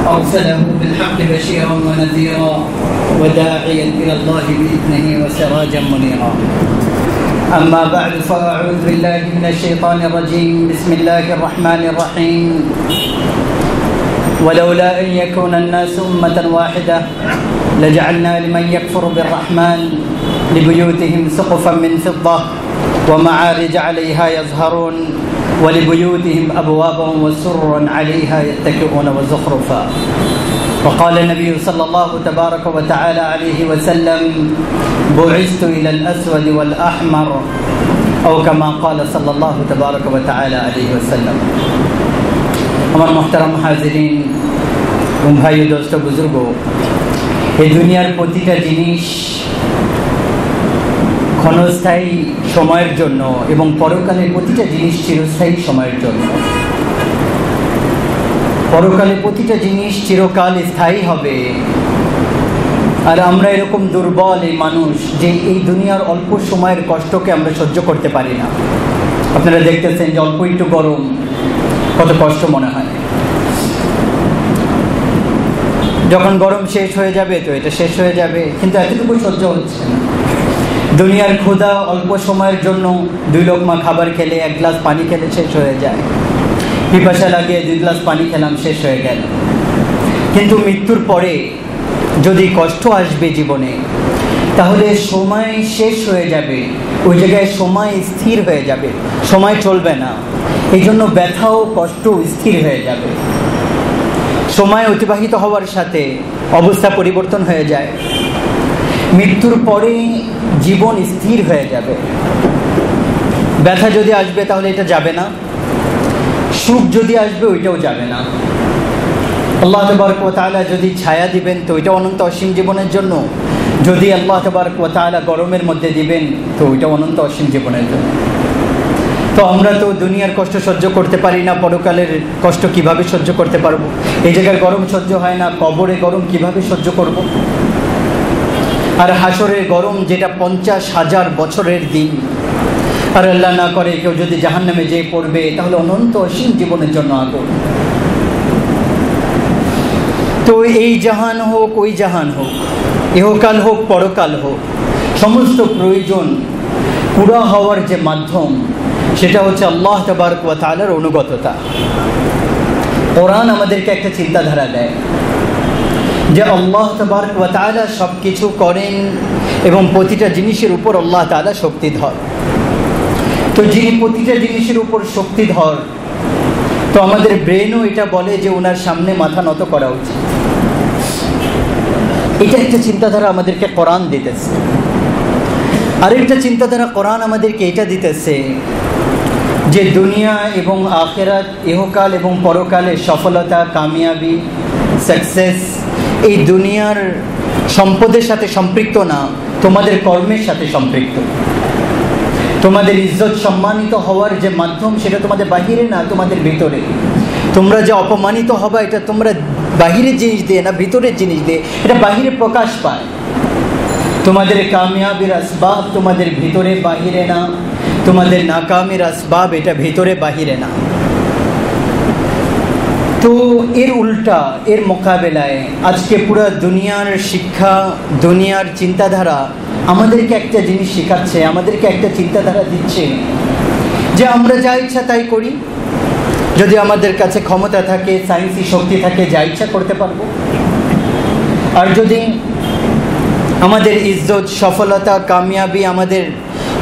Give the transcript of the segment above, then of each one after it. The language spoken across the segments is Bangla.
أرسله بالحق بشيرا ونذيرا وداعيا إلى الله بإذنه وسراجا منيرا. أما بعد فأعوذ بالله من الشيطان الرجيم. بسم الله الرحمن الرحيم. ولولا أن يكون الناس أمة واحدة لجعلنا لمن يكفر بالرحمن لبيوتهم سقفا من فضة ومعارج عليها يظهرون ولبيوتهم أبوابا وسررا عليها يتكئون وزخرفا. وقال النبي صلى الله تبارك وتعالى عليه وسلم: بعثت إلى الأسود والأحمر، أو كما قال صلى الله تبارك وتعالى عليه وسلم. আমার মোহতারাম হাজিরিন এবং ভাই ও দোস্ত বুজুর্গ, এই দুনিয়ার প্রতিটা জিনিস ক্ষণস্থায়ী সময়ের জন্য এবং পরকালের প্রতিটা জিনিস চিরস্থায়ী সময়ের জন্য। পরকালে প্রতিটা জিনিস চিরকাল স্থায়ী হবে। আর আমরা এরকম দুর্বল এই মানুষ যে এই দুনিয়ার অল্প সময়ের কষ্টকে আমরা সহ্য করতে পারি না। আপনারা দেখতেছেন যে অল্প একটু গরম কত কষ্ট মনে হয়। যখন গরম শেষ হয়ে যাবে তো এটা শেষ হয়ে যাবে, কিন্তু এতটুকু সহ্য হচ্ছে না। দুনিয়ার ক্ষুধা অল্প সময়ের জন্য 2 লোকমা খাবার খেলে 1 গ্লাস পানি খেলে শেষ হয়ে যায়। পিপাসা লাগে 2 গ্লাস পানি খেলাম, শেষ হয়ে গেল। কিন্তু মৃত্যুর পরে যদি কষ্ট আসবে জীবনে, তাহলে সময় শেষ হয়ে যাবে, ওই জায়গায় সময় স্থির হয়ে যাবে, সময় চলবে না। এই জন্য ব্যথা ও কষ্ট স্থির হয়ে যাবে। সময় অতিবাহিত হওয়ার সাথে অবস্থা পরিবর্তন হয়ে যায়। মৃত্যুর পরে জীবন স্থির হয়ে যাবে। ব্যথা যদি আসবে তাহলে এটা যাবে না, সুখ যদি আসবে ওইটাও যাবে না। আল্লাহ তাবারক ওয়া তাআলা যদি ছায়া দিবেন তো ওইটা অনন্ত অসীম জীবনের জন্য, যদি আল্লাহ তাবারক ওয়া তাআলা গরমের মধ্যে দিবেন তো ওইটা অনন্ত অসীম জীবনের জন্য। তো আমরা তো দুনিয়ার কষ্ট সহ্য করতে পারি না, পরকালের কষ্ট কিভাবে সহ্য করতে পারবো? এই জায়গায় গরম সহ্য হয় না, কবরে গরম কিভাবে সহ্য করব? আর হাসরের গরম যেটা 50,000 বছরের দিন। আর আল্লাহ না করে কেউ যদি জাহান্নামে যেয়ে পড়বে তাহলে অনন্ত অসীম জীবনের জন্য আগুন। তো এই জাহান হোক ওই জাহান হোক, ইহকাল হোক পরকাল হোক, সমস্ত প্রয়োজন পুরা হওয়ার যে মাধ্যম সেটা হচ্ছে আল্লাহ তাবারক ওয়া তাআলার অনুগততা। কোরআন আমাদেরকে একটা চিন্তাধারা দেয় যে আল্লাহ তাবারক ওয়া তাআলা সব কিছু করেন এবং প্রতিটা জিনিসের উপর আল্লাহ তাআলা শক্তিধর। তো যিনি প্রতিটা জিনিসের উপর শক্তিধর, তো আমাদের ব্রেনও এটা বলে যে ওনার সামনে মাথা নত করা উচিত। এটা একটা চিন্তাধারা আমাদেরকে কোরআন দিতেছে। আরেকটা চিন্তাধারা কোরআন আমাদেরকে এটা দিতেছে যে দুনিয়া এবং আখিরাত, ইহকাল এবং পরকালের সফলতা, কামিয়াবি, সাকসেস এই দুনিয়ার সম্পদের সাথে সম্পৃক্ত না, তোমাদের কর্মের সাথে সম্পৃক্ত। তোমাদের ইজ্জত সম্মানিত হওয়ার যে মাধ্যম সেটা তোমাদের বাহিরে না, তোমাদের ভিতরে। তোমরা যে অপমানিত হবা এটা তোমরা বাহিরের জিনিস দিয়ে না, ভিতরের জিনিস দিয়ে এটা বাহিরে প্রকাশ পায়। তোমাদের কামিয়াবির আসবাব তোমাদের ভিতরে, বাহিরে না। তোমাদের নাকামির আসবাব এটা ভিতরে, বাহিরে না। তো এর উল্টা, এর মোকাবেলায় আজকে পুরো দুনিয়ার শিক্ষা, দুনিয়ার চিন্তাধারা আমাদেরকে একটা জিনিস শেখাচ্ছে, আমাদেরকে একটা চিন্তাধারা দিচ্ছে যে আমরা যা ইচ্ছা তাই করি। যদি আমাদের কাছে ক্ষমতা থাকে, সায়েন্সি শক্তি থাকে, যা ইচ্ছা করতে পারবো। আর যদি আমাদের ইজ্জত, সফলতা, কামিয়াবি আমাদের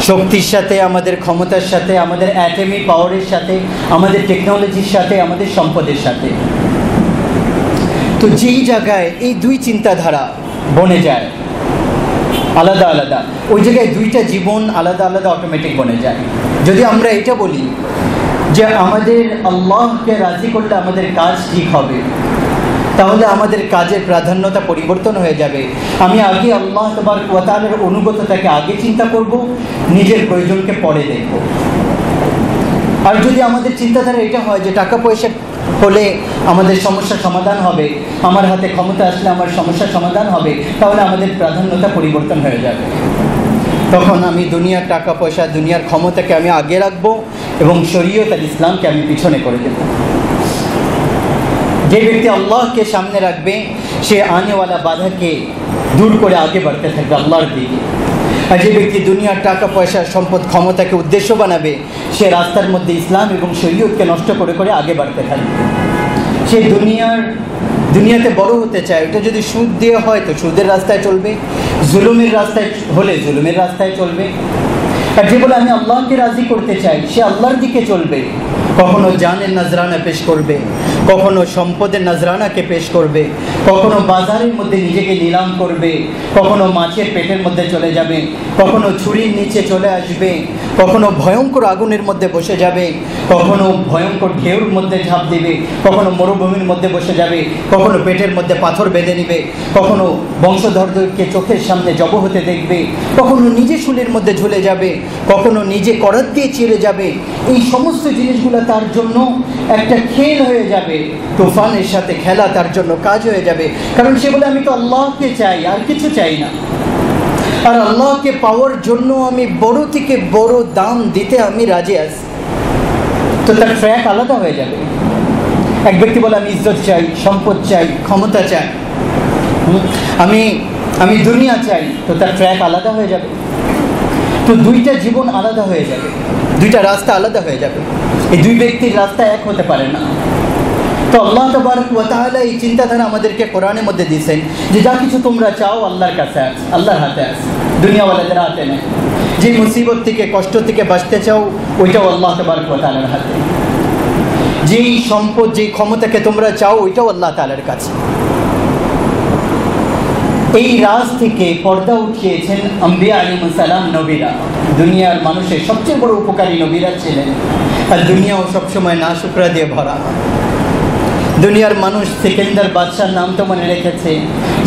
শক্তির সাথে, আমাদের ক্ষমতার সাথে, আমাদের অ্যাটমি পাওয়ারের সাথে, আমাদের টেকনোলজির সাথে, আমাদের সম্পদের সাথে। তো যেই জায়গায় এই দুই চিন্তাধারা বনে যায় আলাদা আলাদা, ওই জায়গায় দুইটা জীবন আলাদা আলাদা অটোমেটিক বনে যায়। যদি আমরা এটা বলি যে আমাদের আল্লাহকে রাজি করলে আমাদের কাজ ঠিক হবে, তাহলে আমাদের কাজের প্রাধান্যতা পরিবর্তন হয়ে যাবে। আমি আগে আল্লাহ তাবারক ওয়া তাআলার অনুগতটাকে আগে চিন্তা করব, নিজের প্রয়োজনকে পরে দেখব। আর যদি আমাদের চিন্তাধারা এটা হয় যে টাকা পয়সা হলে আমাদের সমস্যার সমাধান হবে, আমার হাতে ক্ষমতা আসলে আমার সমস্যার সমাধান হবে, তাহলে আমাদের প্রাধান্যতা পরিবর্তন হয়ে যাবে। তখন আমি দুনিয়ার টাকা পয়সা, দুনিয়ার ক্ষমতাকে আমি আগে রাখবো এবং শরীয়ত আর ইসলামকে আমি পিছনে করে দেব। যে ব্যক্তি আল্লাহকে সামনে রাখবে সে আনেওয়ালা বাধাকে দূর করে আগে বাড়তে থাকবে আল্লাহর দিকে। আর যে ব্যক্তি দুনিয়ার টাকা পয়সা সম্পদ ক্ষমতাকে উদ্দেশ্য বানাবে সে রাস্তার মধ্যে ইসলাম এবং শরীয়তকে নষ্ট করে করে আগে বাড়তে থাকবে। সে দুনিয়াতে বড় হতে চায়, ওটা যদি সুদ দিয়ে হয় তো সুদের রাস্তায় চলবে, জুলুমের রাস্তায় হলে জুলুমের রাস্তায় চলবে। আর যে বলে আমি আল্লাহকে রাজি করতে চাই সে আল্লাহর দিকে চলবে, কখনো জানের নজরানা পেশ করবে, কখনো সম্পদের নজরানাকে পেশ করবে, কখনো বাজারের মধ্যে নিজেকে নিলাম করবে, কখনো মাছের পেটের মধ্যে চলে যাবে, কখনো ছুরির নিচে চলে আসবে, কখনো ভয়ঙ্কর আগুনের মধ্যে বসে যাবে, কখনো ভয়ঙ্কর ঢেউর মধ্যে ঝাঁপ দিবে, কখনো মরুভূমির মধ্যে বসে যাবে, কখনো পেটের মধ্যে পাথর বেঁধে নিবে, কখনো বংশধরদেরকে চোখের সামনে জব হতে দেখবে, কখনো নিজে শুলের মধ্যে ঝুলে যাবে, কখনো নিজে করাত দিয়ে চিরে যাবে। এই সমস্ত জিনিসগুলো তার জন্য একটা খেল হয়ে যাবে, তুফানের সাথে খেলা তার জন্য কাজ হয়ে যাবে। কারণ সে বলে আমি তো আল্লাহকে চাই, আর কিছু চাই না, আর আল্লাহকে পাওয়ার জন্য আমি বড় থেকে বড় দাম দিতে আমি রাজি আছি। তো তার ট্র্যাক আলাদা হয়ে যাবে। এক ব্যক্তি বলে আমি ইজ্জত চাই, সম্পদ চাই, ক্ষমতা চাই, আমি দুনিয়া চাই, তো তার ট্র্যাক আলাদা হয়ে যাবে। তো দুইটা জীবন আলাদা হয়ে যাবে, দুইটা রাস্তা আলাদা হয়ে যাবে। এই দুই ব্যক্তির রাস্তা এক হতে পারে না। তো আল্লাহ তাবারক ওয়া তাআলা এই চিন্তাধারা আমাদেরকে কোরআনের মধ্যে দিয়েছেন যে যা কিছু তোমরা চাও আল্লাহর কাছে আছে, আল্লাহর হাতে আছে, দুনিয়াওয়ালাদের হাতে নেই। যে মুসিবত থেকে কষ্ট থেকে বাঁচতে চাও ওইটাও আল্লাহ তাবারক ওয়া তাআলার হাতে। যেই সম্পদ যেই ক্ষমতাকে তোমরা চাও ওইটাও আল্লাহ তাআলার কাছে। এই রাজ থেকে পর্দা উঠিয়েছেন আম্বিয়া আলাইহিস সালাম, নবীরা। দুনিয়ার মানুষের সবচেয়ে বড় উপকারী নবীরা ছিলেন। আর দুনিয়াও সবসময় নাশুকরা দিয়ে ভরা। দুনিয়ার মানুষ সিকান্দার বাদশার নাম তো মনে রেখেছে,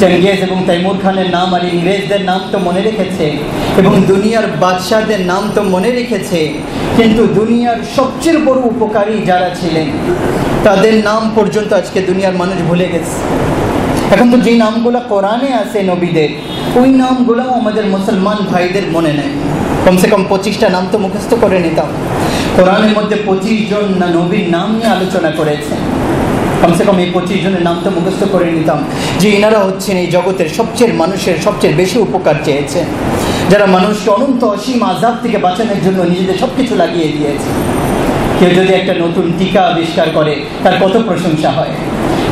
চেঙ্গিজ এবং তৈমুর খানের নাম আর ইংরেজদের নাম তো মনে রেখেছে, এবং দুনিয়ার বাদশাদের নাম তো মনে রেখেছে, কিন্তু দুনিয়ার সবচেয়ে বড় উপকারী যারা ছিলেন তাদের নাম পর্যন্ত আজকে দুনিয়ার মানুষ ভুলে গেছে। এখন তো যে নামগুলো কোরআনে আছে নবীদের, ওই নামগুলোও আমাদের মুসলমান ভাইদের মনে নেই। কমসে কম 25টা নাম তো মুখস্থ করে নিতাম। কোরআনের মধ্যে 25 জন নবীর নাম নিয়ে আলোচনা করেছে। কমসে কম এই 25 জনের নাম তো মুখস্থ করে নিতাম যে ইনারা হচ্ছেন এই জগতের সবচেয়ে মানুষের সবচেয়ে বেশি উপকার চেয়েছে, যারা মানুষকে অনন্ত অসীম আযাব থেকে বাঁচানোর জন্য নিজেদের সব কিছু লাগিয়ে দিয়েছে। কেউ যদি একটা নতুন টিকা আবিষ্কার করে তার কত প্রশংসা হয়,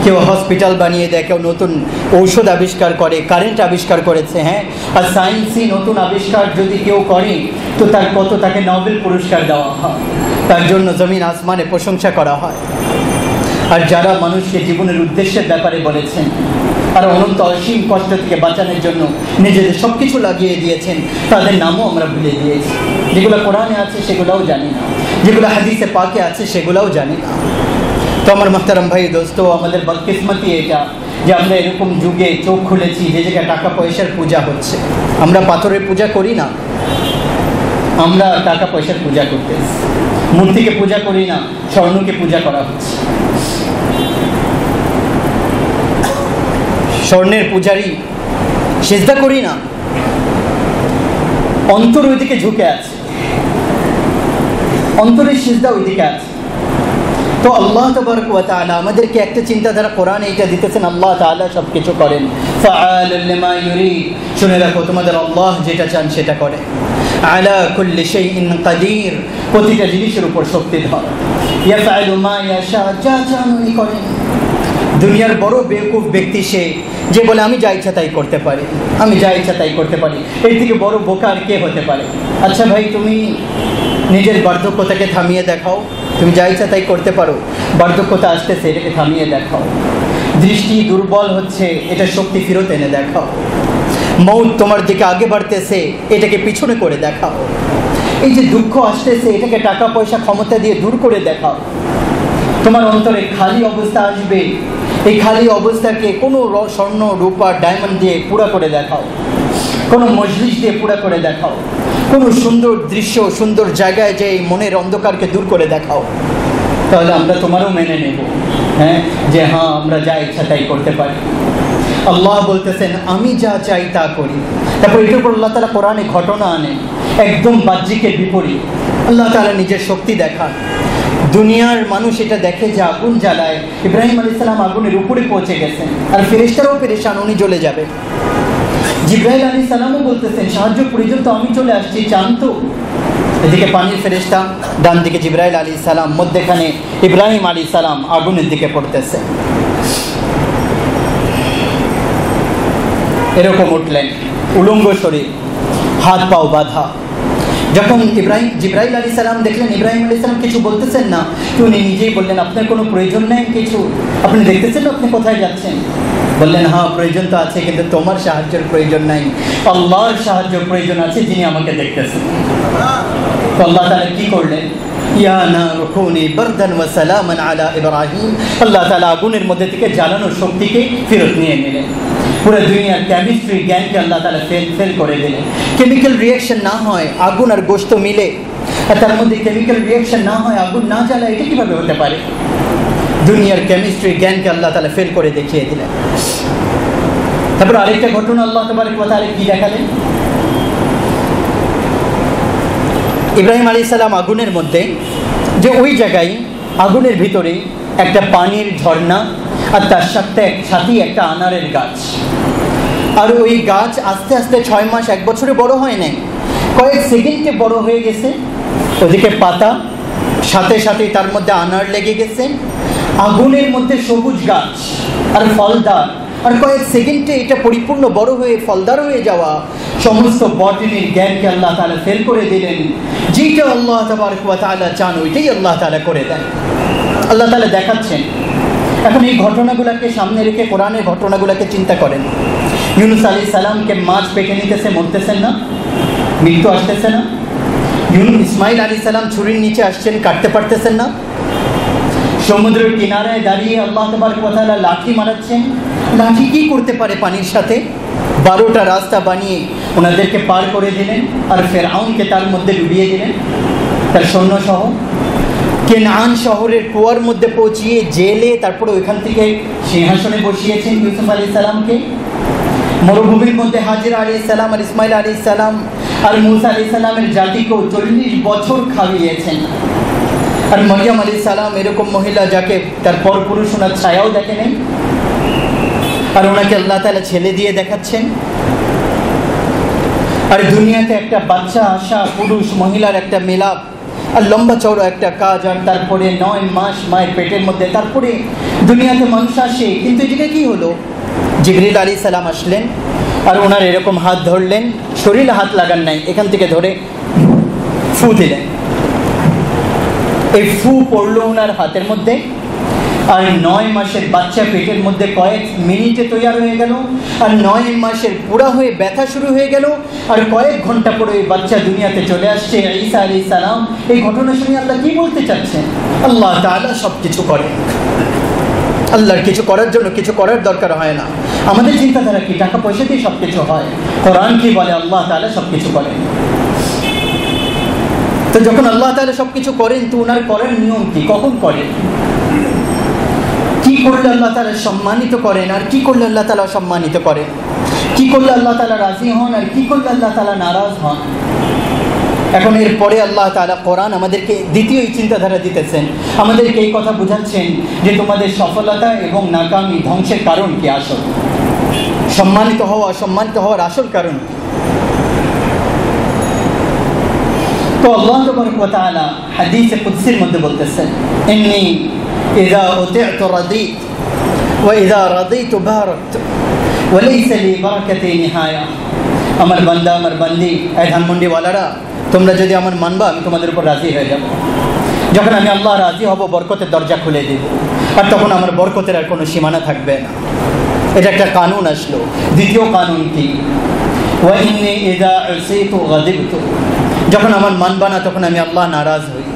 কেউ হসপিটাল বানিয়ে দেয়, কেউ নতুন ঔষধ আবিষ্কার করে, কারেন্ট আবিষ্কার করেছে। হ্যাঁ, আর সায়েন্সই নতুন আবিষ্কার যদি কেউ করে তো তাকে নোবেল পুরস্কার দেওয়া হয়, তার জন্য জমিন আসমানে প্রশংসা করা হয়। আর যারা মানুষকে জীবনের উদ্দেশ্যের ব্যাপারে বলেছেন আর অনন্ত অসীম কষ্ট থেকে বাঁচানোর জন্য নিজেদের সব কিছু লাগিয়ে দিয়েছেন, তাদের নামও আমরা ভুলে দিয়েছি। যেগুলো কোরআনে আছে সেগুলোও জানি না, যেগুলো হাদিসে পাকে আছে সেগুলোও জানি না। তো আমার মুহতারাম ভাই দোস্ত, আমাদের বদকিসমতি এটা যে আমরা এরকম যুগে চোখ খুলেছি যে জায়গায় টাকা পয়সার পূজা হচ্ছে। আমরা পাথরের পূজা করি না, আমরা টাকা পয়সার পূজা করতেছি। মূর্তিকে পূজা করি না, স্বর্ণকে পূজা করা হচ্ছে। স্বর্ণের পূজারি সিজদা করি না, অন্তর ওইদিকে ঝুঁকে আছে, অন্তরের সিজদা ওইদিকে আছে। তো আল্লাহ তাবারক ওয়া তাআলা আমাদেরকে একটা চিন্তাধারা কোরআনে এটা দিতেছেন, আল্লাহ তাআলা সব কিছু করেন। ফাআলুল লিমা ইউরিদ, শুনে রাখো তোমাদের আল্লাহ যেটা চান সেটা করে। আলা কুল্লি শাইইন কাদির, প্রতিটা জিনিসের উপর শক্তিধর। ইয়াফআলু মা ইয়াশা, যা চান উনি করেন। দুনিয়ার বড় বেকুফ ব্যক্তি সে যে বলে আমি যা ইচ্ছা তাই করতে পারি, আমি যা ইচ্ছা তাই করতে পারি। এর থেকে বড় বোকা আর কে হতে পারে? আচ্ছা ভাই, তুমি নিজের বার্ধক্যতাকে থামিয়ে দেখাও। তুমি যা ইচ্ছা তাই করতে পারো, বার্ধক্যতা আসতেছে এটাকে থামিয়ে দেখাও। দৃষ্টি দুর্বল হচ্ছে, এটা শক্তি ফেরত এনে দেখাও। মৌত তোমার দিকে আগে বাড়তেছে, এটাকে পিছনে করে দেখাও। এই যে দুঃখ আসতেছে এটাকে টাকা পয়সা ক্ষমতা দিয়ে দূর করে দেখাও। তোমার অন্তরে খালি অবস্থা আসবে, এই খালি অবস্থাকে কোনো স্বর্ণ রূপা ডায়মন্ড দিয়ে পুরা করে দেখাও, কোনো মজলিস দিয়ে পুরা করে দেখাও, কোনো সুন্দর দৃশ্য সুন্দর জায়গায় যে মনের অন্ধকারকে দূর করে দেখাও। তাহলে আমরা তোমারও মেনে নেব, হ্যাঁ, যে হ্যাঁ আমরা যা ইচ্ছা তাই করতে পারি। আল্লাহ বলতেছেন আমি যা চাই তা করি। তারপর এটার উপর আল্লাহ তাআলা কোরআনে ঘটনা আনেন একদম বাহ্যিকের বিপরীত। আল্লাহ তাআলা নিজের শক্তি দেখান। দুনিয়ার মানুষ এটা দেখে যে আগুন জ্বালায়, ইব্রাহিম আলাইহিস সালাম আগুনের উপরে পৌঁছে গেছেন, আর ফেরেশতারাও পেরেশান, উনি জ্বলে যাবে। জিবরাইল আলাইহিস সালামও বলতেছেন সাহায্য প্রয়োজন তো, আমি চলে আসছি, চান তো। এদিকে পানির ফেরেশতা, ডান দিকে জিবরাইল আলাইহিস সালাম, মধ্যখানে ইব্রাহিম আলাইহিস সালাম আগুনের দিকে পড়তেছে। এরকম উঠলেন, উলঙ্গ শরীর, হাত পাও বাঁধা। যখন জিবরাইল আলাইহিস সালাম দেখলেন ইব্রাহিম আলাইহিস সালাম কিছু বলতেছেন না, তো উনি নিজেই বললেন, আপনার কোনো প্রয়োজন নেই কিছু? আপনি দেখতেছেন না আপনি কোথায় যাচ্ছেন? বললেন, হ্যাঁ প্রয়োজন তো আছে, কিন্তু তোমার সাহায্যের প্রয়োজন নাই, আল্লাহর সাহায্য প্রয়োজন আছে, যিনি আমাকে দেখতেছেন। তো আল্লাহ তাআলা কি করলেন? ইয়া নারু কুনি বারদান ওয়া সালামান আলা ইব্রাহিম। আল্লাহ তাআলা আগুনের মধ্যে থেকে জ্বালানোর শক্তিকে ফেরত নিয়ে নিলেন। পুরো দুনিয়ার কেমিস্ট্রি জ্ঞানকে আল্লাহ তাআলা ফেল করে দিলেন। কেমিক্যাল রিয়াকশন না হয়, আগুন আর গোশত মিলে, আর তার মধ্যে কেমিক্যাল রিয়াকশন না হয়, আগুন না জ্বালায়, এটা কিভাবে হতে পারে? দুনিয়ার কেমিস্ট্রি জ্ঞানকে আল্লাহ তাআলা ফেল করে দেখিয়ে দিলেন। তারপর আরেকটা ঘটনা আল্লাহ তাবারক ওয়া তাআলা কি দেখালেন? ইব্রাহিম আলাইহিস সালাম আগুনের মধ্যে, যে ওই জায়গায় আগুনের ভিতরে একটা পানির ঝর্ণা, আর তার সাথে একটা আনারের গাছ। আর ওই গাছ আস্তে আস্তে 6 মাস 1 বছরে বড় হয় নাই, কয়েক সেকেন্ডে বড় হয়ে গেছে। ওদিকে পাতা, সাথে সাথে তার মধ্যে আনার লেগে গেছে, আগুনের মধ্যে সবুজ গাছ আর ফলদার, আর কয়েক সেকেন্ডে এটা পরিপূর্ণ বড় হয়ে ফলদার হয়ে যাওয়া। সমস্ত বটনির জ্ঞানকে আল্লাহ তাআলা ফেল করে দিলেন। যেটা আল্লাহ তাবারক ওয়া তাআলা চান ওইটাই আল্লাহ তাআলা করে দেন। আল্লাহ তাআলা দেখাচ্ছেন। এখন এই ঘটনাগুলোকে সামনে রেখে কোরআনের ঘটনাগুলোকে চিন্তা করেন। ইউনূস আলাইহিস সালামকে মাছ পেটে নিতেছে, মরতেছেন না, মৃত্যু আসতেছে না। ইসমাইল আলাইহিস সালাম ছুরির নিচে আসছেন, কাটতে পারতেছেন না। সমুদ্রের কিনারায় দাঁড়িয়ে আল্লাহ তাবারক ওয়া তাআলা লাঠি মারাচ্ছেন। লাঠি কি করতে পারে পানির সাথে? 12টা রাস্তা বানিয়ে ওনাদেরকে পার করে দিলেন, আর ফেরাউনকে তার মধ্যে ডুবিয়ে দিলেন তার সৈন্যসহ। কেনান শহরের কুয়ার মধ্যে পৌঁছিয়ে জেলে, তারপরে ওইখান থেকে সিংহাসনে বসিয়েছেন ইউসুফ আলাইহিস সালামকে। মরুভূমির মধ্যে হাজরা আলাইহিস সালাম আর ইসমাইল আলাইহিস সালাম আর মূসা আলাইহিস সালামের জাতিকেও 40 বছর খাওয়িয়েছেন। আর মরিয়ম আলাইহিস সালাম এরকম মহিলা যাকে তার পরপুরুষ ওনার ছায়াও দেখে নেই, আর ওনাকে আল্লাহ তাআলা ছেলে দিয়ে দেখাচ্ছেন। আর দুনিয়াতে একটা বাচ্চা আসা, পুরুষ মহিলার একটা মেলাপ, আর লম্বা চওড়া একটা কাজ, আর তারপরে 9 মাস মায়ের পেটের মধ্যে, তারপরে দুনিয়াতে মানুষ আসে। কিন্তু এদিকে কি হলো? জিবরিল আলাইহিস সালাম আসলেন, আর ওনার এরকম হাত ধরলেন, শরীরে হাত লাগান নাই, এখান থেকে ধরে ফু দিলেন। এই ফু পড়লো ওনার হাতের মধ্যে, আর 9 মাসের বাচ্চা পেটের মধ্যে কয়েক মিনিটে তৈরি হয়ে গেল, আর 9 মাসের পুরা হয়ে ব্যথা শুরু হয়ে গেল, আর কয়েক ঘন্টা পরে ওই বাচ্চা দুনিয়াতে চলে আসছে, ঈসা আলাইহিস সালাম। এই ঘটনা শুনে আল্লাহ কি বলতে চাচ্ছেন? আল্লাহ তাআলা সব কিছু করেন। আল্লাহর কিছু করার জন্য কিছু করার দরকার হয় না। আমাদের চিন্তাধারা কি টাকা পয়সা দিয়ে সব কিছু হয়? কোরআন কি বলে? আল্লাহ তাআলা সব কিছু করেন। তো যখন আল্লাহ তাআলা সব কিছু করেন, তো ওনার করার নিয়ম কি? কখন করেন? কি করলে আল্লাহ তাআলা সম্মানিত করেন, আর কি করলে আল্লাহ তাআলা সম্মানিত করেন? কি করলে আল্লাহ তাআলা রাজি হন, আর কি করলে আল্লাহ তাআলা নারাজ হন? এখন এরপরে আল্লাহ তাআলা কোরআন আমাদেরকে দ্বিতীয় চিন্তাধারা দিতেছেন, আমাদেরকে এই কথা বোঝাচ্ছেন যে তোমাদের সফলতা এবং নাকামি, ধ্বংসের কারণ কি, আসল সম্মানিত হওয়া অসম্মানিত হওয়ার আসল কারণ কি? তো আল্লাহ তাবারক ওয়া তাআলা হাদিসে কুদসির মধ্যে বলতেছেন, ইন্নী ইযা উতি'তু রাদিত ওয়া ইযা রাদিতু বারাকতু ওয়া লাইসা লি বারাকাতি নিহায়া। আমার বান্দা, আমার বান্দি, এই ধানমন্ডিওয়ালারা, তোমরা যদি আমার মানবা, আমি তোমাদের উপর রাজি হয়ে যাব। যখন আমি আল্লাহ রাজি হব, বরকতের দরজা খুলে দেব, আর তখন আমার বরকতের আর কোনো সীমানা থাকবে না। এটা একটা কানুন আসলো। দ্বিতীয় কানুন কি? ওয়া ইন্নী ইযা উসিতু গাদিবতু, যখন আমার মানবা না, তখন আমি আল্লাহ নারাজ হই।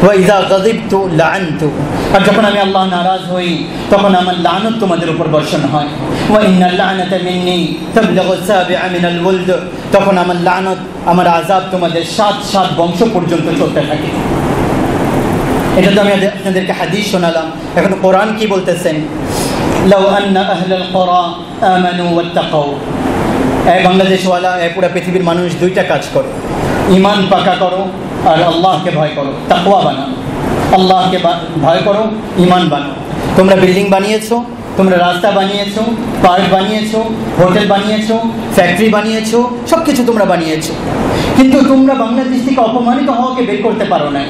ওয়া ইযা গাদিবতু লাআনতু, আর যখন আমি আল্লাহ নারাজ হই, তখন আমার লানত তোমাদের উপর বর্ষণ হয়। ওয়া ইন্নাল লা'নাতা মিন্নী তাবলুগু সাবি'a মিনাল ওয়ালদ, তখন আমার লানত, আমার আযাব তোমাদের 7 বংশ পর্যন্ত চলতে থাকে। এটা তো আমি আপনাদেরকে হাদিস শোনালাম। এখন কোরআন কি বলতেছেন? লাউ আন্না আহলাল কুরা আমানু ওয়াত্তাকাউ। বাংলাদেশওয়ালা, পুরো পৃথিবীর মানুষ, 2টা কাজ করো, ঈমান পাকা করো আর আল্লাহকে ভয় করো, তাকওয়া বানাও। আল্লাহকে ভয় করো, ঈমান বানাও। তোমরা বিল্ডিং বানিয়েছো, তোমরা রাস্তা বানিয়েছো, পার্ক বানিয়েছো, হোটেল বানিয়েছো, ফ্যাক্টরি বানিয়েছো, সব কিছু তোমরা বানিয়েছো, কিন্তু তোমরা বাংলাদেশ থেকে অপমানিত হওয়াকে বের করতে পারো না।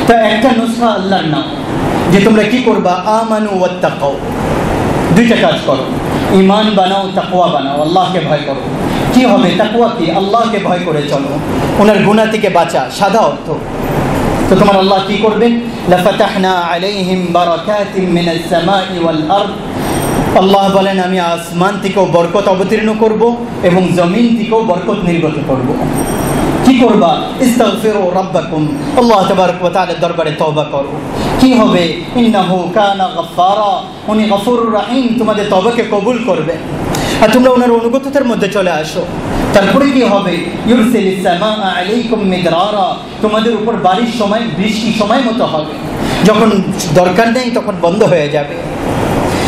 তো একটা নুসখা আল্লাহর নাম, যে তোমরা কি করবা, আমানু ওয়াত্তাকাউ, দুইটা কাজ করো, ঈমান বানাও, তাকওয়া বানাও, আল্লাহকে ভয় করো। কি হবে তাকওয়া? কি? আল্লাহকে ভয় করে চলো, ওনার গুনাহ থেকে বাঁচা, সাদা অর্থ। তো তোমার আল্লাহ কি করবেন? লাফাতাহনা আলাইহিম বারাকাতিম মিনাস সামাই ওয়াল আরদ, আল্লাহ বলেন আমি আসমান থেকেও বরকত অবতীর্ণ করব এবং জমিন থেকেও বরকত নির্গত করব। কি করবা? ইস্তাগফিরু রাব্বাকুম, আল্লাহ তাবারক ওয়া তাআলার দরবারে তওবা করো। কি হবে? ইন্নাহু কানা গফফারা, উনি গফুরুর রহিম, তোমাদের তওবাকে কবুল করবে। আর তোমরা ওনার অনুগততার মধ্যে চলে আসো। তারপরে কি হবে? ইউরসিলিস সামাআ আলাইকুম মিদরারা, তোমাদের উপর বারিশ সময়, বৃষ্টি সময় মতো হবে। যখন দরকার নেই তখন বন্ধ হয়ে যাবে,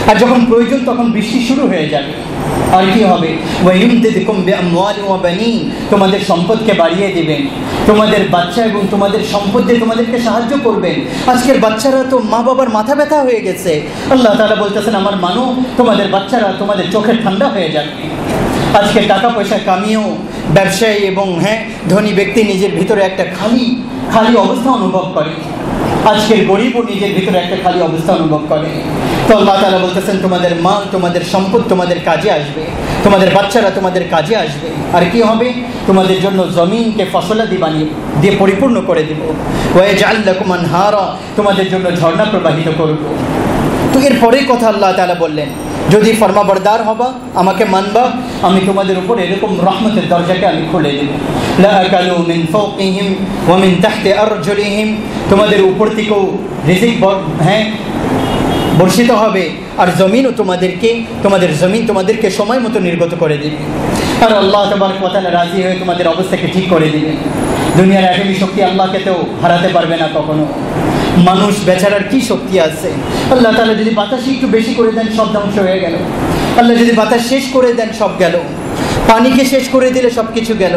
আর যখন প্রয়োজন তখন বৃষ্টি শুরু হয়ে যাবে। আর কি হবে? ওয়ায়ুমদিদকুম বিআমওয়ালিন ওয়া বানিন, তোমাদের সম্পদকে বাড়িয়ে দিবেন, তোমাদের বাচ্চা এবং তোমাদের সম্পদ দিয়ে তোমাদেরকে সাহায্য করবেন। আজকের বাচ্চারা তো মা বাবার মাথা ব্যথা হয়ে গেছে, আল্লাহ তাআলা বলতেছেন আমার মানো, তোমাদের বাচ্চারা তোমাদের চোখের ঠান্ডা হয়ে যাবে। আজকে টাকা পয়সা কামিয়েও ব্যবসায়ী এবং ধনী ব্যক্তি নিজের ভিতরে একটা খালি অবস্থা অনুভব করে। আজকের গরিবও নিজের ভিতরে একটা খালি অবস্থা অনুভব করে। তো আল্লাহ তাআলা বলতেছেন তোমাদের মাল, তোমাদের সম্পদ তোমাদের কাজে আসবে, তোমাদের বাচ্চারা তোমাদের কাজে আসবে। আর কি হবে? তোমাদের জন্য জমিনকে ফসলাদি দিয়ে পরিপূর্ণ করে দিব। ওয়াজআল লাকুম আনহারা, তোমাদের জন্য ঝর্ণা প্রবাহিত করব। তো এরপরে কথা আল্লাহ তাআলা বললেন, যদি ফরমাবরদার হবা, আমাকে মানবা, আমি তোমাদের উপর এরকম রহমতের দরজাকে আমি খুলে দেব। লা আকালু মিন ফাওকিহিম ওয়া মিন তাহতি আরজুলিহিম, তোমাদের উপর থেকেও রিজিক বর্ষিত হবে, আর জমিনও তোমাদের জমিন তোমাদেরকে সময় মতো নির্গত করে দেবে। আর আল্লাহ তাবারক ওয়া তাআলা রাজি হয়ে তোমাদের অবস্থাকে ঠিক করে দিবে। দুনিয়ার একাডেমি শক্তি আল্লাহকে তো হারাতে পারবে না কখনো। মানুষ বেচারার কি শক্তি আছে? আল্লাহ তাআলা যদি বাতাস একটু বেশি করে দেন, সব ধ্বংস হয়ে গেল। আল্লাহ যদি বাতাস শেষ করে দেন, সব গেল। পানিকে শেষ করে দিলে সব কিছু গেল।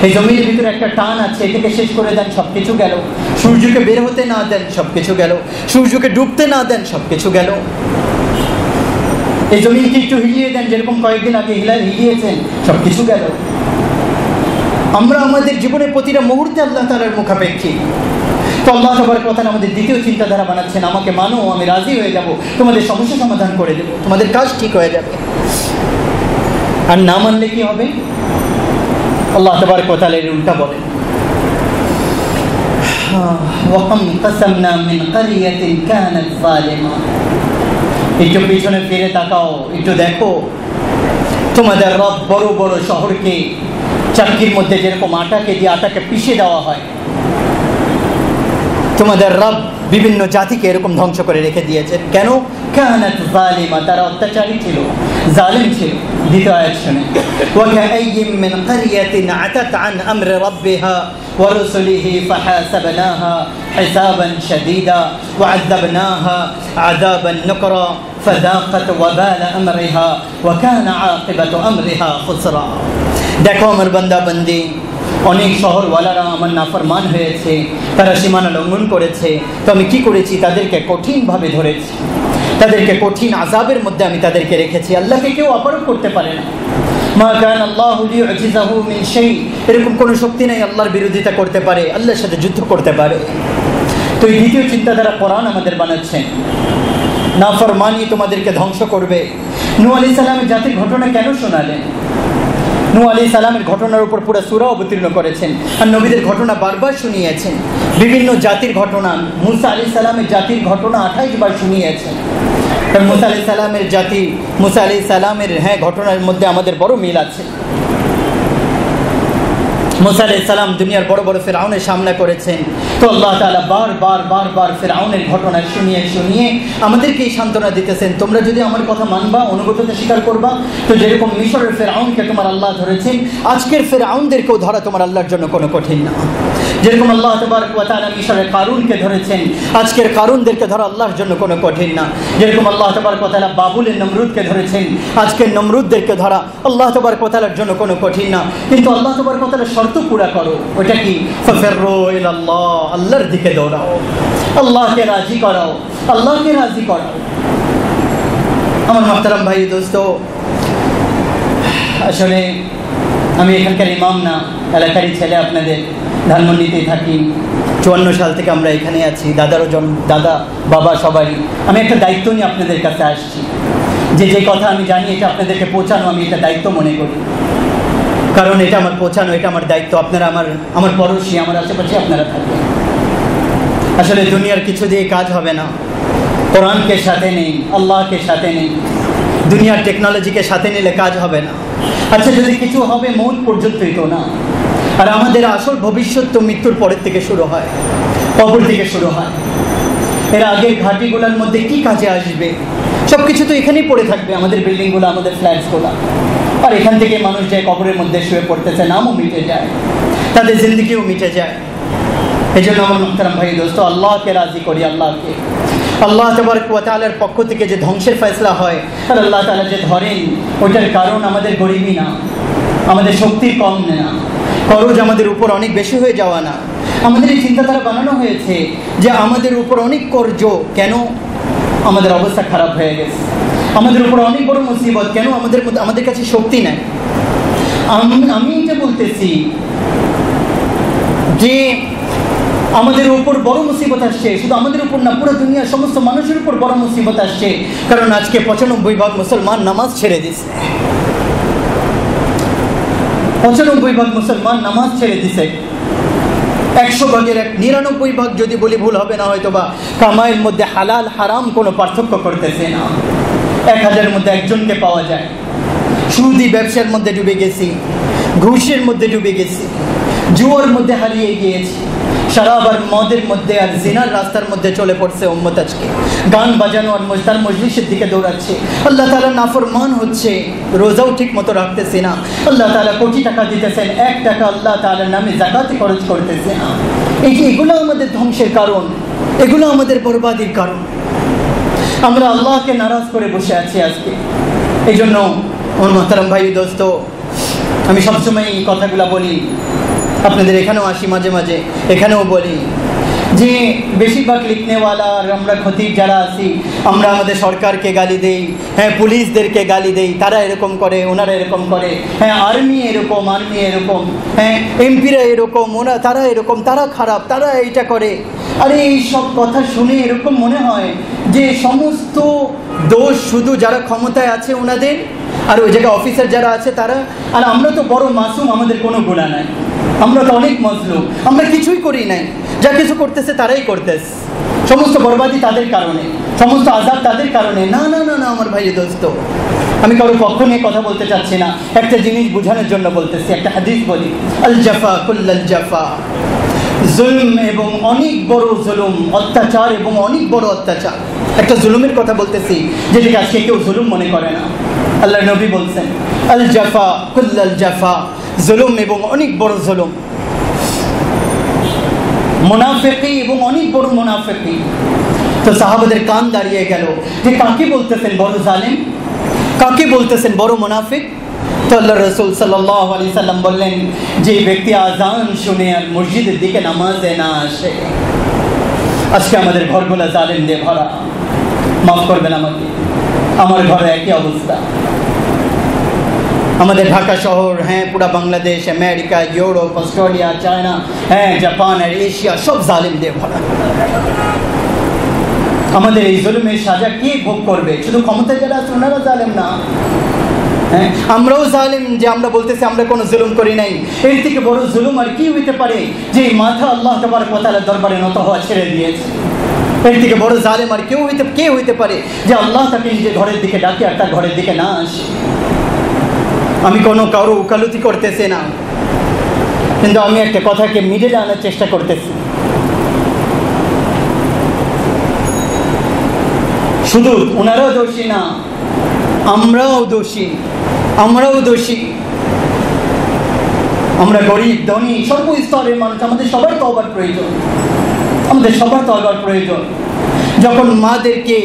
এই জমিনের ভিতরে একটা টান আছে, এটাকে শেষ করে দেন, সব কিছু গেল। সূর্যকে বের হতে না দেন, সব কিছু গেল। সূর্যকে ডুবতে না দেন, সব কিছু গেল। এই জমিনকে একটু হিলিয়ে দেন, যেরকম কয়েকদিন আগে হিলিয়েছেন, সব কিছু গেল। আমরা আমাদের জীবনের প্রতিটা মুহূর্তে আল্লাহ তাআলার মুখাপেক্ষী। তো আল্লাহ তাবারক ওয়া তাআলা আমাদের দ্বিতীয় চিন্তাধারা বানাচ্ছেন, আমাকে মানো, আমি রাজি হয়ে যাব, তোমাদের সমস্যা সমাধান করে দেব, তোমাদের কাজ ঠিক হয়ে যাবে। আর না মানলে কি হবে? আল্লাহ তাবারক ওয়া তাআলা এর উল্টা বলেন, ওয়া কাম কাসামনা মিন ক্বরিয়াতিন কানাত যালিমা। একটু পিছনে ফিরে তাকাও, একটু দেখো, তোমাদের রব বড় বড় শহরকে চাক্কির মধ্যে যেরকম আটাকে দিয়ে আটাকে পিষে দেওয়া হয়, তোমাদের রব বিভিন্ন জাতিকে এরকম ধ্বংস করে রেখে দিয়েছেন। কেন? কানাত যালিমা, তারা অত্যাচারী ছিল, জালিম ছিল। দ্বিতীয় আয়াত শুনে, ওয়া কাআইয়িম মিন ক্বরিয়াতিন আতাত আন আমরি রাব্বিহা ওয়া রুসুলিহি ফাহাসাবনাহা হিসাবান শাদীদা ওয়া আযাবনাহা আযাবান নুকরা ফাযাকাত ওয়াবাল আমরিহা ওয়া কানা আকিবাতু আমরিহা খুসরা। দেখো আমার বান্দা বান্দি, অনেক শহরওয়ালারা আমার নাফরমান হয়েছে, তারা সীমানা লঙ্ঘন করেছে। তো আমি কি করেছি? তাদেরকে কঠিনভাবে ধরেছি, তাদেরকে কঠিন আযাবের মধ্যে আমি তাদেরকে রেখেছি। আল্লাহকে কেউ অপরাধ করতে পারে না। মা কান আল্লাহু লিউজিজাহু মিন শাই, এরকম কোনো শক্তি নাই আল্লাহর বিরোধিতা করতে পারে, আল্লাহর সাথে যুদ্ধ করতে পারে। তো এই দ্বিতীয় চিন্তাধারা কোরআন আমাদের বানাচ্ছেন, নাফরমানি তোমাদেরকে ধ্বংস করবে। নূহ আলাইহিস সালামের জাতির ঘটনা কেন শোনালেন? নূহ আলাইহিস সালামের ঘটনার উপর পুরো সূরা অবতীর্ণ করেছেন, আর নবীদের ঘটনা বারবার শুনিয়েছেন। বিভিন্ন জাতির ঘটনা, মূসা আলাইহিস সালামের জাতির ঘটনা 28 বার শুনিয়েছেন। কারণ মূসা আলাইহিস সালামের জাতি, মূসা আলাইহিস সালামের ঘটনার মধ্যে আমাদের বড় মিল আছে। মূসা আলাইহিস সালাম দুনিয়ার বড় বড় ফিরআউনের সামনা করেছেন। তো আল্লাহ তাআলা বারবার ফিরআউনের ঘটনা শুনিয়ে আমাদেরকে এই সান্ত্বনা দিতেছেন, তোমরা যদি আমার কথা মানবা, অনুগততা স্বীকার করবা, তো যেরকম মিশরের ফিরআউনকে তোমার আল্লাহ ধরেছেন, আজকের ফিরআউনদেরকেও ধরা তোমার আল্লাহর জন্য কোনো কঠিন না। যেরকম আল্লাহ তাবারক ওয়া তাআলা মিশরে কারুনকে ধরেছেন, আজকের কারুনদেরকে ধরা আল্লাহর জন্য কোনো কঠিন না। যেরকম আল্লাহ তাবারক ওয়া তাআলা বাবুলের নমরুদকে ধরেছেন, আজকের নমরুদদেরকে ধরা আল্লাহ তাবারক ওয়া তাআলার জন্য কোনো কঠিন না। কিন্তু আল্লাহ তাবারক ওয়া তাআলা শর্ত পুরা করো, ওটা কি? ফাফিরু ইলাল্লাহ, আল্লাহর দিকে দৌড়াও, আল্লাহকে রাজি করাও, আল্লাহকে রাজি করাও। আমার মুহতারাম ভাই দোস্ত, আসলে আমি এখানকার ইমাম না, এলাকারই ছেলে। আপনাদের ধানমন্ডিতেই থাকি, 54 সাল থেকে আমরা এখানে আছি। দাদা বাবা সবারই। আমি একটা দায়িত্ব নিয়ে আপনাদের কাছে আসছি, যে কথা আমি জানি এটা আপনাদেরকে পৌঁছানো আমি এটা দায়িত্ব মনে করি। কারণ এটা আমার পৌঁছানো, এটা আমার দায়িত্ব। আপনারা আমার পড়োশি, আমার আশেপাশে আপনারা থাকবেন। আসলে দুনিয়ার কিছু দিয়ে কাজ হবে না, কোরআনকে সাথে নেই, আল্লাহকে সাথে নেই, দুনিয়ার টেকনোলজিকে সাথে নিলে কাজ হবে না। আচ্ছা, যদি কিছু হবে মৌত পর্যন্তই তো না। আর আমাদের আসল ভবিষ্যৎ তো মৃত্যুর পরের থেকে শুরু হয়, কবর থেকে শুরু হয়। এর আগের ঘাটিগুলোর মধ্যে কি কাজে আসবে? সব কিছু তো এখানেই পড়ে থাকবে, আমাদের বিল্ডিংগুলো, আমাদের ফ্ল্যাটসগুলো। আর এখান থেকে মানুষ যায় কবরের মধ্যে শুয়ে পড়তেছে, নামও মিটে যায়, তাদের জিন্দগিও মিটে যায়। এই জন্য আমার মুহতারাম ভাই দোস্ত, আল্লাহকে রাজি করি, আল্লাহকে। আল্লাহ তাবারক ওয়া তাআলার পক্ষ থেকে যে ধ্বংসের ফয়সলা হয় আর আল্লাহ তাআলা যে ধরেন, ওইটার কারণ আমাদের গরিবই না, আমাদের শক্তির কম না, খরচ আমাদের উপর অনেক বেশি হয়ে যাওয়া না। আমাদের এই চিন্তাধারা বানানো হয়েছে যে আমাদের উপর অনেক কর্জ, কেন আমাদের অবস্থা খারাপ হয়ে গেছে, আমাদের উপর অনেক বড় মুসিবত, কেন আমাদের কাছে শক্তি নাই। আমি এটা বলতেছি যে আমাদের উপর বড় মুসিবত আসছে, শুধু আমাদের উপর না, পুরো দুনিয়ার সমস্ত মানুষের উপর বড় মুসিবত আসছে। কারণ আজকে 95% মুসলমান নামাজ ছেড়ে দিছে, 95% মুসলমান নামাজ ছেড়ে দিছে। 100 ভাগের 99 যদি বলি ভুল হবে না হয়তো বা, কামাইয়ের মধ্যে হালাল হারাম কোনো পার্থক্য করতেছে না। 1000-এর মধ্যে একজনকে পাওয়া যায়। সুদি ব্যবসার মধ্যে ডুবে গেছি, ঘুষের মধ্যে ডুবে গেছি, জুয়ার মধ্যে হারিয়ে গিয়েছি, শরাব আর মদের মধ্যে আর জিনার রাস্তার মধ্যে চলে পড়ছে উম্মত। আজকে গান বাজানো আর তার মজলিসের দিকে দৌড়াচ্ছে। আল্লাহ তাআলা নাফরমান হচ্ছে, রোজাও ঠিক মতো রাখতেছে না। আল্লাহ তাআলা কোটি টাকা দিতেছেন, 1 টাকা আল্লাহ তাআলার নামে যাকাতে খরচ করতেছে না। এগুলো আমাদের ধ্বংসের কারণ, এগুলো আমাদের বরবাদির কারণ। আমরা আল্লাহকে নারাজ করে বসে আছি আজকে। এই জন্য আমার মুহতারাম ভাই দোস্ত, আমি সবসময় এই কথাগুলো বলি, আপনাদের এখানেও আসি মাঝে মাঝে, এখানেও বলি যে বেশিরভাগ লিখনেওয়ালা আর আমরা খতিব যারা আছি, আমরা আমাদের সরকারকে গালি দেই, হ্যাঁ পুলিশদেরকে গালি দেই, তারা এরকম করে, ওনারা এরকম করে, হ্যাঁ আর্মি এরকম, হ্যাঁ এমপিরা এরকম, তারা এরকম, তারা খারাপ, তারা এইটা করে। আরে এই সব কথা শুনে এরকম মনে হয় যে সমস্ত দোষ শুধু যারা ক্ষমতায় আছে ওনাদের, আর ওই জায়গায় অফিসার যারা আছে তারা। আর আমরা তো বড় মাসুম, আমাদের কোনো গুনাহ নাই, আমরা তো অনেক মজলুম, আমরা কিছুই করি নাই, যা কিছু করতেছে তারাই করতেছে। সমস্ত বরবাদি তাদের কারণে, সমস্ত আযাব তাদের কারণে। না না না না আমার ভাই দোস্ত, আমি কারো পক্ষ নিয়ে কথা বলতে চাচ্ছি না, একটা জিনিস বোঝানোর জন্য বলতেছি। একটা হাদিস বলি, আল জাফা কুল্লাল জাফা, জুলম এবং অনেক বড় জুলুম, অত্যাচার এবং অনেক বড় অত্যাচার। একটা জুলুমের কথা বলতেছি যেটাকে আজকে কেউ জুলুম মনে করে না। আল্লাহর নবী বলছেন, আল জাফা কুল্লাল জাফা, জুলুম এবং অনেক বড় জুলুম, মুনাফিকি এবং অনেক বড় মুনাফিকি। তো সাহাবাদের কান দাঁড়িয়ে গেল যে কাকে বলতেছেন বড় জালেম, কাকে বলতেছেন বড় মুনাফিক? তো আল্লাহ রাসূল সাল্লাল্লাহু আলাইহি সাল্লাম বললেন, যে ব্যক্তি আযান শুনে আর মসজিদের দিকে নামাজে না আসে। আজকে আমাদের ঘরগুলো জালেম দিয়ে ভরা, মাফ করবেন আমাকে, আমার ঘরে একই অবস্থা। আমাদের ঢাকা শহর, হ্যাঁ পুরা Bangladesh, America, Europe, Australia, China, হ্যাঁ জাপান আর এশিয়া, সব জালিম দিয়ে ভরা। আমাদের এই জুলুমের সাজা কে ভোগ করবে? শুধু ক্ষমতায় যারা আছে ওনারা জালেম না, হ্যাঁ আমরাও জালিম যে আমরা বলতেছি আমরা কোনো জুলুম করি নাই। এর থেকে বড় জুলুম আর কি হইতে পারে যে মাথা আল্লাহ তাবারক ওয়া তাআলার দরবারে নত হওয়া ছেড়ে দিয়েছে? এর থেকে বড় জালেম আর কে হইতে পারে যে আল্লাহ তাকে নিজের ঘরের দিকে ডাকে আর তার ঘরের দিকে না আসে? আমি কোনো কারো উকালতি করতেছি না, কিন্তু আমি একটা কথাকে মিডলে আনার চেষ্টা করতেছি। শুধু ওনারাও দোষী না, আমরাও দোষী। আমরা গরিব ধনী সর্বস্তরের মানুষ, আমাদের সবার তওবার প্রয়োজন, আমাদের সবার তওবার প্রয়োজন। যখন মাদেরকে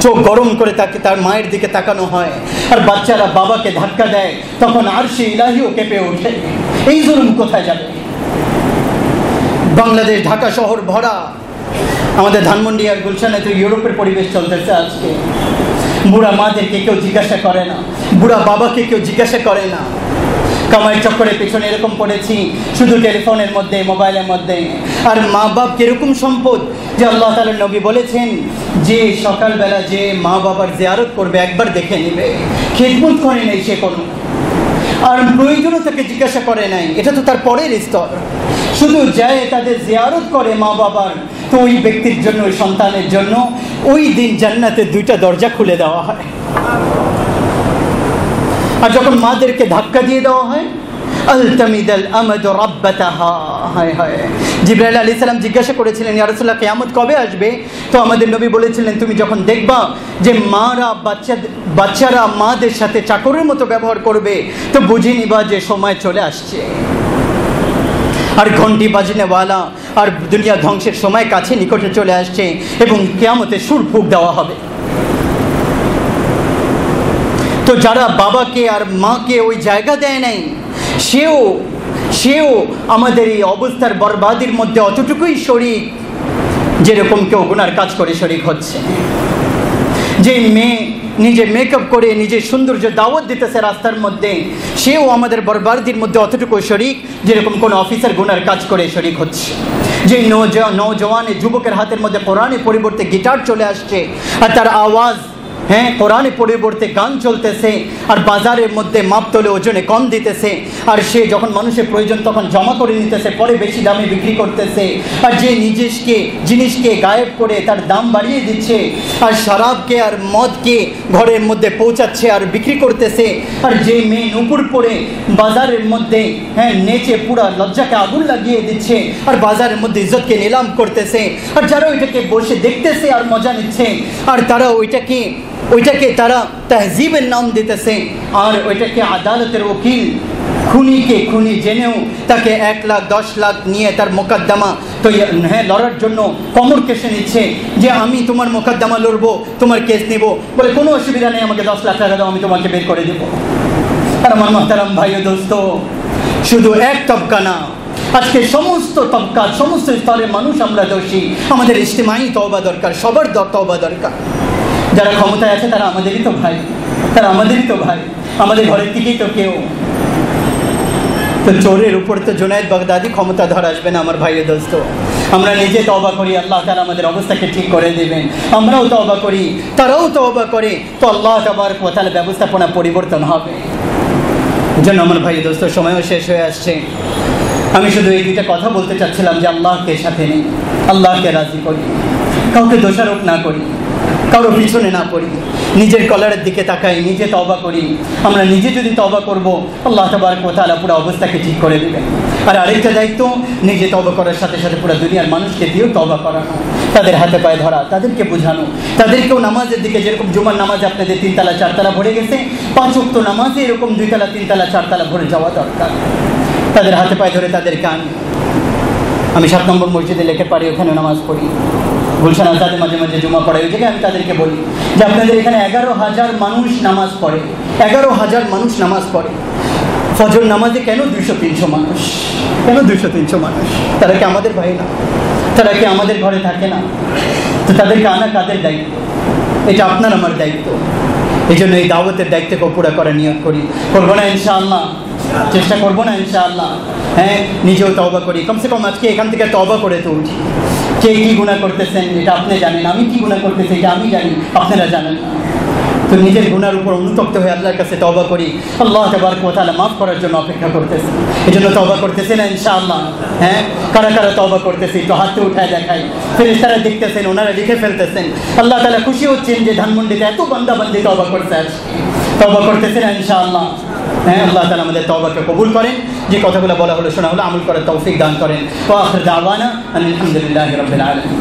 চোখ গরম করে তাকে তার মায়ের দিকে তাকানো হয় আর বাচ্চারা বাবাকে ধাক্কা দেয়, তখন আরশে ইলাহিও কেঁপে ওঠে। এই জুলুম কোথায় যাবে? বাংলাদেশ ঢাকা শহর ভরা, আমাদের ধানমন্ডি আর গুলশানে তো ইউরোপের পরিবেশ চলতেছে আজকে। বুড়া মাদেরকে কেউ জিজ্ঞাসা করে না, বুড়া বাবাকে কেউ জিজ্ঞাসা করে না। কামাই চক্করের পেছনে এরকম পড়েছি শুধু টেলিফোনের মধ্যে, মোবাইলের মধ্যে। আর মা বাপ কিরকম সম্পদ যে আল্লাহ তাআলার নবী বলেছেন যে সকালবেলা যে মা বাবার জিয়ারত করবে একবার দেখে নেবে, খেদমত করে নেই সে কোনো, আর প্রয়োজনও তাকে জিজ্ঞাসা করে নাই, এটা তো তার পরের স্তর। শুধু যায় তাদের জিয়ারত করে মা বাবার, তো ওই ব্যক্তির জন্য, ওই সন্তানের জন্য ওই দিন জান্নাতের 2টা দরজা খুলে দেওয়া হয়। আর যখন মাদেরকে ধাক্কা দিয়ে দেওয়া হয়, আলতামিদাল আমাদু রাব্বাতাহা, হায় হায়। জিবরাইল আলাইহিস সালাম জিজ্ঞাসা করেছিলেন, ইয়া রাসূলুল্লাহ কিয়ামত কবে আসবে? তো আমাদের নবী বলেছিলেন, তুমি যখন দেখবা যে বাচ্চারা মাদের সাথে চাকরের মতো ব্যবহার করবে, তো বুঝে নিবা যে সময় চলে আসছে। আর ঘন্টি বাজনেওয়ালা আর দুনিয়া ধ্বংসের সময় কাছে নিকটে চলে আসছে এবং কিয়ামতে সুর ফুঁক দেওয়া হবে। তো যারা বাবাকে আর মাকে ওই জায়গা দেয় নাই, সেও আমাদের এই অবস্থার বরবাদির মধ্যে অতটুকুই শরীক, যেরকম কেউ গুনার কাজ করে শরীক হচ্ছে। যে মেয়ে নিজে মেকআপ করে নিজে সৌন্দর্য দাওয়াত দিতেছে রাস্তার মধ্যে, সেও আমাদের বরবাদির মধ্যে অতটুকু শরীক, যেরকম কোন অফিসার গুনার কাজ করে শরীক হচ্ছে। যে নওজওয়ান যুবকের হাতের মধ্যে কোরআনের পরিবর্তে গিটার চলে আসছে, আর তার আওয়াজ কোরআনের পরিবর্তে গান চলতেছে, আর বাজারের মধ্যে মাপ তোলে ওজনে কম দিতেছে, আর সে যখন মানুষের প্রয়োজন তখন জমা করে নিতেছে, পরে বেশি দামে বিক্রি করতেছে। আর যে জিনিসকে গায়েব করে তার দাম বাড়িয়ে দিচ্ছে, আর শরাবকে আর মদকে ঘরের মধ্যে পৌঁছাচ্ছে আর বিক্রি করতেছে। আর যে মেয়ে নুপুর পরে বাজারের মধ্যে নেচে পুরা লজ্জাকে আগুন লাগিয়ে দিচ্ছে, আর বাজারের মধ্যে ইজ্জতকে নিলাম করতেছে। আর যারা ওইটাকে বসে দেখতেছে আর মজা নিচ্ছে, আর তারা ওইটাকে তারা তাহজিবের নাম দিতেছে, আর ওইটাকে আদালতের উকিল খুনিকে খুনি জেনেও তাকে 1 লাখ 10 লাখ নিয়ে তার মোকদ্দমা তো লড়ার জন্য কমর কেসে নিচ্ছে, যে আমি তোমার মোকদ্দমা লড়বো, তোমার কেস নেব। বলে কোনো অসুবিধা নেই, আমাকে 10 লাখ টাকা দাও, আমি তোমাকে বের করে দেবো। আর আমার মুহতারাম ভাই ও দোস্ত, শুধু এক তবকা না, আজকে সমস্ত তবকা, সমস্ত স্তরের মানুষ আমরা দোষী। আমাদের ইজতিমাই তওবা দরকার, সবার তওবা দরকার। যারা ক্ষমতায় আছে তারা আমাদেরই তো ভাই, আমাদের ঘরের থেকেই তো কেউ। তো চোরের উপর তো জুনায়েদ বাগদাদি ক্ষমতা ধর আসবে না আমার ভাই ও দোস্ত। আমরা নিজে তওবা করি, আল্লাহ তাআলা আমাদের অবস্থাকে ঠিক করে দেবেন। আমরাও তওবা করি, তারাও তওবা করে, তো আল্লাহ তাবারক ওয়া তাআলা ব্যবস্থাপনা পরিবর্তন হবে। এজন্য আমার ভাই ও দোস্ত, সময়ও শেষ হয়ে আসছে। আমি শুধু এই 2টা কথা বলতে চাচ্ছিলাম যে আল্লাহকে সাথে নিই, আল্লাহকে রাজি করি, কাউকে দোষারোপ না করি, কারো পিছনে না পড়ি, নিজের কলারের দিকে তাকাই, নিজে তওবা করি। আমরা নিজে যদি তওবা করব, আল্লাহ তাবারক ওয়া তাআলা পুরো অবস্থাকে ঠিক করে দেবেন। আর আরেকটা দায়িত্ব, নিজে তওবা করার সাথে সাথে পুরো দুনিয়ার মানুষকে দিয়েও তওবা করানো, তাদের হাতে পায়ে ধরা, তাদেরকে বোঝানো, তাদেরকেও নামাজের দিকে, যেরকম জুমার নামাজে আপনাদের 3 তালা 4 তালা ভরে গেছে, 5 ওয়াক্ত নামাজে এরকম 2 তালা 3 তালা 4 তালা ভরে যাওয়া দরকার। তাদের হাতে পায়ে ধরে তাদেরকে আনি। আমি 7 নম্বর মসজিদে লেখে পারি, ওখানে নামাজ পড়ি। গুলশান আজাদে মাঝে মাঝে জুমা পড়ে, ওই জায়গায় আমি তাদেরকে বলি যে আপনাদের এখানে 11,000 মানুষ নামাজ পড়ে, 11,000 মানুষ নামাজ পড়ে। ফজর নামাজে কেন 200-300 মানুষ? কেন 200-300 মানুষ? তারা কি আমাদের ভাই না? তারা কি আমাদের ঘরে থাকে না? তো তাদেরকে আনা কাদের দায়িত্ব? এটা আপনার আমার দায়িত্ব। এই জন্য এই দাওয়াতের দায়িত্বকে পুরা করার নিয়ত করি, করবো না ইনশাআল্লাহ, চেষ্টা করবো না ইনশাআল্লাহ। নিজেও তওবা করি, কমসে কম আজকে এখান থেকে তওবা করে তো উঠি। কে কি গুনাহ করতেছেন এটা আপনি জানেন, আমি কি গুনাহ করতেছি এটা আমি জানি, আপনারা জানেন না। তো নিজের গুনার উপর অনুতপ্ত হয়ে আল্লাহর কাছে তওবা করি, আল্লাহ তাবারক ওয়া তাআলা মাফ করার জন্য অপেক্ষা করতেছেন। এজন্য তওবা করতেছেন না ইনশাআল্লাহ? কারা কারা তওবা করতেছি একটু হাতে উঠায় দেখাই। ফেরেশতারা দেখতেছেন, ওনারা লিখে ফেলতেছেন। আল্লাহ তাআলা খুশি হচ্ছেন যে ধানমন্ডিতে এত বান্দা বান্দি তওবা করতে আসে। তওবা করতেছেন না ইনশাআল্লাহ? আল্লাহ তাআলা আমাদের তওবাকে কবুল করেন। যে কথাগুলো বলা হলো, শোনা হলো, আমল করার তৌফিক দান করেন। ওয়া আখির দাওয়ানা আলহামদুলিল্লাহি রাব্বিল আলামিন।